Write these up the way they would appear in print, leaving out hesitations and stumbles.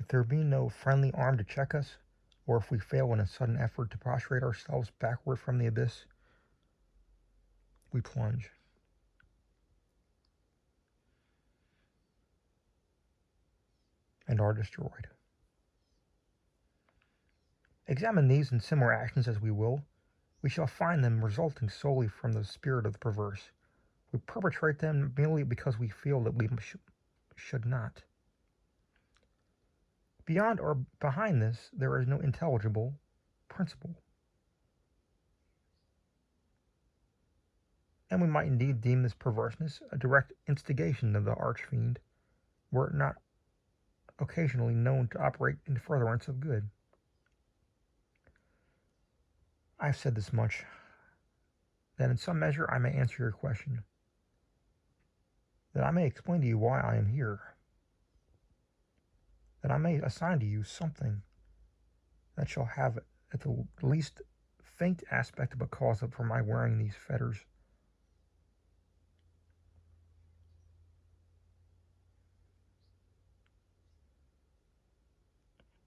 if there be no friendly arm to check us, or if we fail in a sudden effort to prostrate ourselves backward from the abyss, we plunge. And are destroyed. Examine these and similar actions as we will, we shall find them resulting solely from the spirit of the perverse. We perpetrate them merely because we feel that we should not. Beyond or behind this, there is no intelligible principle. And we might indeed deem this perverseness a direct instigation of the archfiend, were it not occasionally known to operate in furtherance of good. I have said this much, that in some measure I may answer your question, that I may explain to you why I am here, that I may assign to you something that shall have at the least faint aspect of a cause for my wearing these fetters.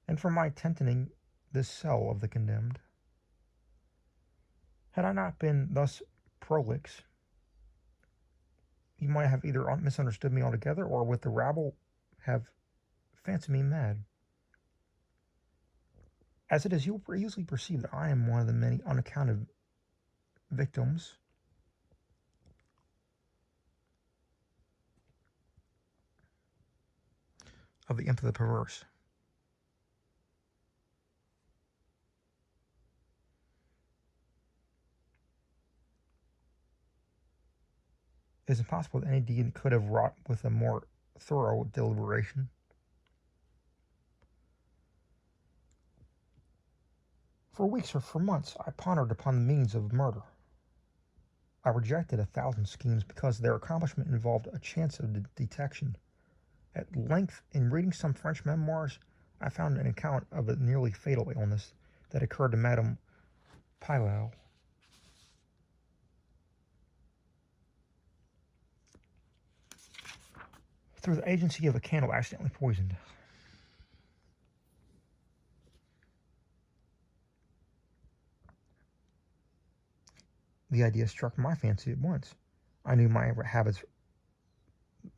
And for my tenanting this cell of the condemned. Had I not been thus prolix, you might have either misunderstood me altogether, or with the rabble have fancied me mad. As it is, you will easily perceive that I am one of the many unaccounted victims of the Imp of the Perverse. It is impossible that any deed could have wrought with a more thorough deliberation. For weeks or for months I pondered upon the means of murder. I rejected 1,000 schemes because their accomplishment involved a chance of detection. At length, in reading some French memoirs, I found an account of a nearly fatal illness that occurred to Madame Pilau. Through the agency of a candle accidentally poisoned. The idea struck my fancy at once. I knew my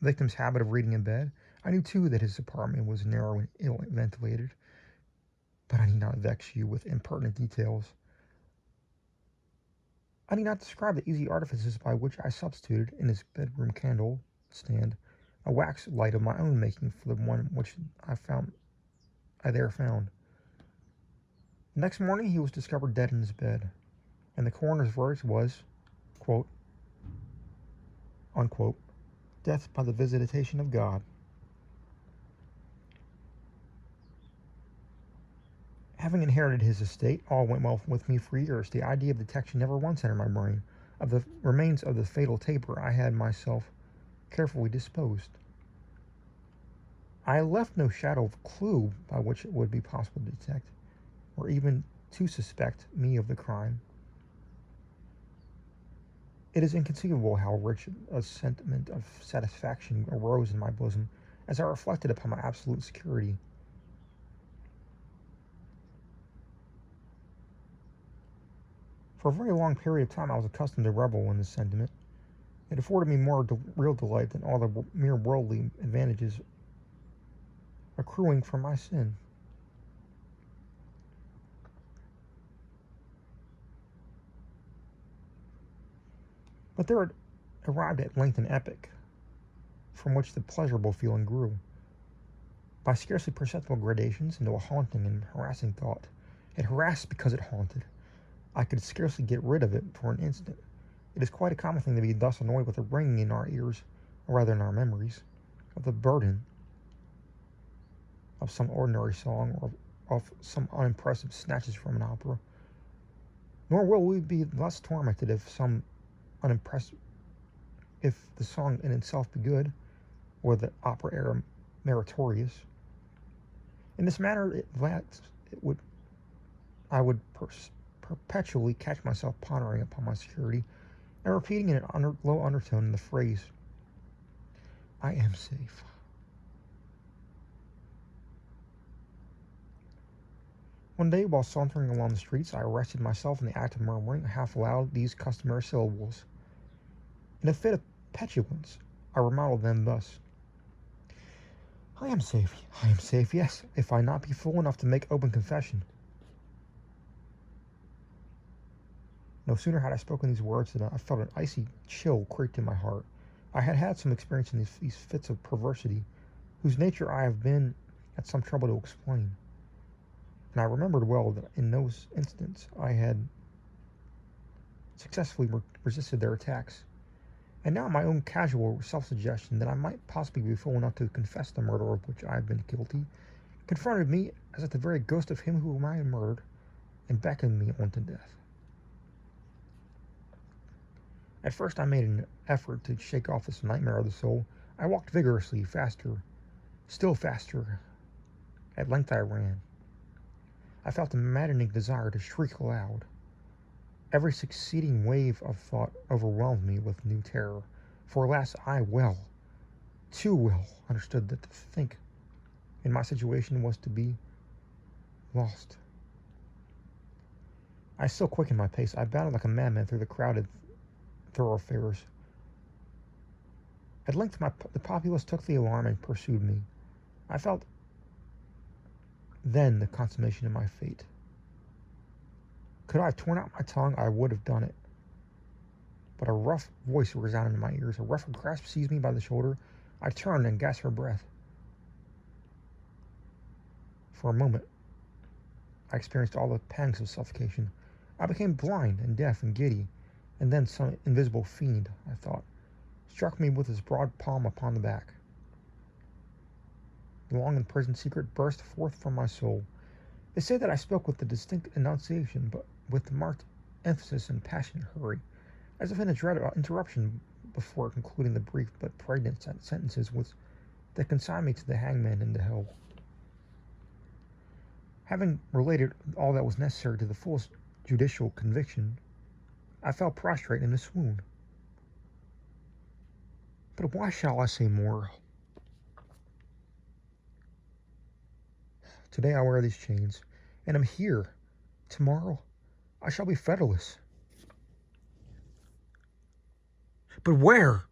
victim's habit of reading in bed. I knew, too, that his apartment was narrow and ill ventilated. But I need not vex you with impertinent details. I need not describe the easy artifices by which I substituted, in his bedroom candle stand, a wax light of my own making for the one which I there found. The next morning he was discovered dead in his bed, and the coroner's verdict was, quote, unquote, death by the visitation of God. Having inherited his estate, all went well with me for years. The idea of detection never once entered my brain. Of the remains of the fatal taper, I had myself carefully disposed. I left no shadow of clue by which it would be possible to detect, or even to suspect me of the crime. It is inconceivable how rich a sentiment of satisfaction arose in my bosom as I reflected upon my absolute security. For a very long period of time I was accustomed to revel in this sentiment. It afforded me more real delight than all the mere worldly advantages accruing from my sin. But there had arrived at length an epoch from which the pleasurable feeling grew, by scarcely perceptible gradations, into a haunting and harassing thought. It harassed because it haunted. I could scarcely get rid of it for an instant. It is quite a common thing to be thus annoyed with the ringing in our ears, or rather in our memories, of the burden of some ordinary song, or of some unimpressive snatches from an opera. Nor will we be less tormented if the song in itself be good, or the opera air meritorious. In this manner, I would perpetually catch myself pondering upon my security, and repeating in an low undertone the phrase, "I am safe." One day, while sauntering along the streets, I arrested myself in the act of murmuring half aloud these customary syllables. In a fit of petulance, I remodeled them thus: I am safe, yes, if I not be fool enough to make open confession. No sooner had I spoken these words than I felt an icy chill creep in my heart. I had had some experience in these fits of perversity, whose nature I have been at some trouble to explain. And I remembered well that in those instants I had successfully resisted their attacks. And now my own casual self-suggestion that I might possibly be fool enough to confess the murder of which I had been guilty confronted me as if the very ghost of him whom I had murdered, and beckoned me on to death. At first I made an effort to shake off this nightmare of the soul. I walked vigorously, faster, still faster. At length I ran. I felt a maddening desire to shriek aloud. Every succeeding wave of thought overwhelmed me with new terror, for alas, I too well, understood that to think in my situation was to be lost. I still quickened my pace. I bounded like a madman through the crowded thoroughfares. At length the populace took the alarm and pursued me. I felt then the consummation of my fate. Could I have torn out my tongue, I would have done it. But a rough voice resounded in my ears. A rough grasp seized me by the shoulder. I turned and gasped for breath. For a moment, I experienced all the pangs of suffocation. I became blind and deaf and giddy, and then some invisible fiend, I thought, struck me with his broad palm upon the back. The long imprisoned secret burst forth from my soul. They say that I spoke with a distinct enunciation, but with marked emphasis and passionate hurry, as if in a dread of interruption before concluding the brief but pregnant sentences that consigned me to the hangman and to hell. Having related all that was necessary to the fullest judicial conviction, I fell prostrate in a swoon. But why shall I say more? Today I wear these chains, and am here. Tomorrow I shall be fetterless. But where?